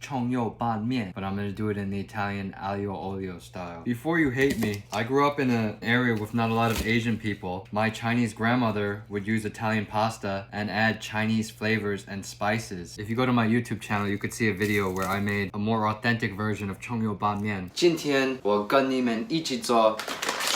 Chongyo ban mian, but I'm gonna do it in the Italian aglio olio style. Before you hate me, I grew up in an area with not a lot of Asian people. My Chinese grandmother would use Italian pasta and add Chinese flavors and spices. If you go to my YouTube channel, you could see a video where I made a more authentic version of Chongyo ban mian. 今天我跟你们一起做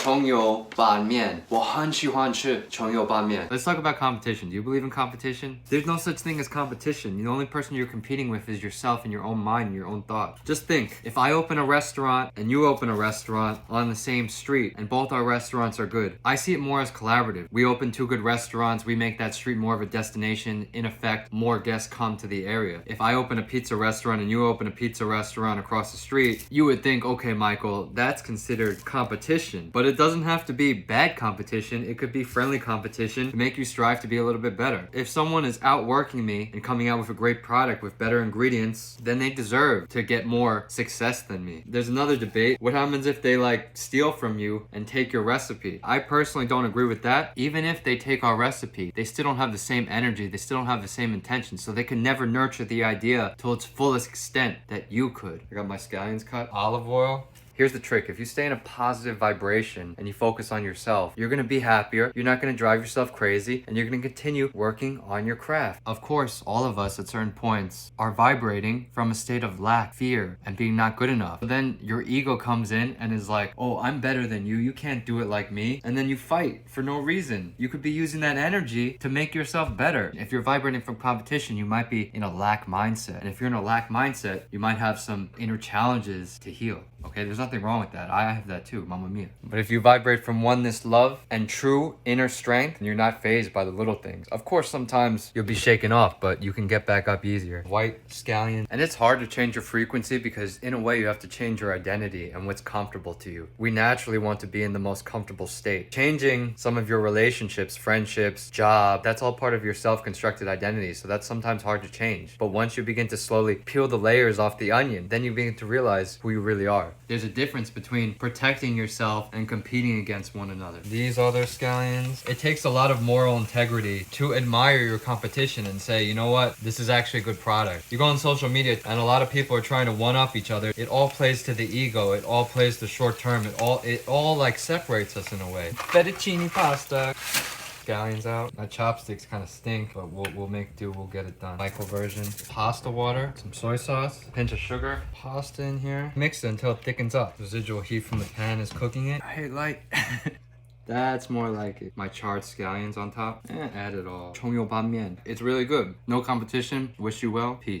Chongyo ban mian. 我很喜欢吃 Chongyo ban mian. Let's talk about competition. Do you believe in competition? There's no such thing as competition. The only person you're competing with is yourself and your own mind and your own thoughts. Just think, if I open a restaurant and you open a restaurant on the same street and both our restaurants are good, I see it more as collaborative. We open two good restaurants, we make that street more of a destination. In effect, more guests come to the area. If I open a pizza restaurant and you open a pizza restaurant across the street, you would think, okay, Michael, that's considered competition. But it doesn't have to be bad competition. It could be friendly competition to make you strive to be a little bit better. If someone is outworking me and coming out with a great product with better ingredients, then they deserve to get more success than me. There's another debate. What happens if they steal from you and take your recipe? I personally don't agree with that. Even if they take our recipe, they still don't have the same energy. They still don't have the same intention. So they can never nurture the idea to its fullest extent that you could. I got my scallions cut. Olive oil. Here's the trick. If you stay in a positive vibration and you focus on yourself, you're going to be happier, you're not going to drive yourself crazy, and you're going to continue working on your craft. Of course, all of us at certain points are vibrating from a state of lack, fear, and being not good enough. But then your ego comes in and is like, oh, I'm better than you, you can't do it like me. And then you fight for no reason. You could be using that energy to make yourself better. If you're vibrating from competition, you might be in a lack mindset. And if you're in a lack mindset, you might have some inner challenges to heal. Okay, there's nothing wrong with that. I have that too, mamma mia. But if you vibrate from oneness, love, and true inner strength, and you're not fazed by the little things. Of course, sometimes you'll be shaken off, but you can get back up easier. White scallion. And it's hard to change your frequency because in a way you have to change your identity and what's comfortable to you. We naturally want to be in the most comfortable state. Changing some of your relationships, friendships, job, that's all part of your self-constructed identity. So that's sometimes hard to change. But once you begin to slowly peel the layers off the onion, then you begin to realize who you really are. There's a difference between protecting yourself and competing against one another. These other scallions. It takes a lot of moral integrity to admire your competition and say, you know what, this is actually a good product. You go on social media and a lot of people are trying to one-up each other. It all plays to the ego. It all plays to short term. It all like separates us in a way. Fettuccine pasta. Scallions out. My chopsticks kind of stink, but we'll make do. We'll get it done. Michael version. Pasta water, some soy sauce, pinch of sugar, pasta in here. Mix it until it thickens up. Residual heat from the pan is cooking it. I hate light. That's more like it. My charred scallions on top. Add it all. Chongyo ban mian. It's really good. No competition. Wish you well. Peace.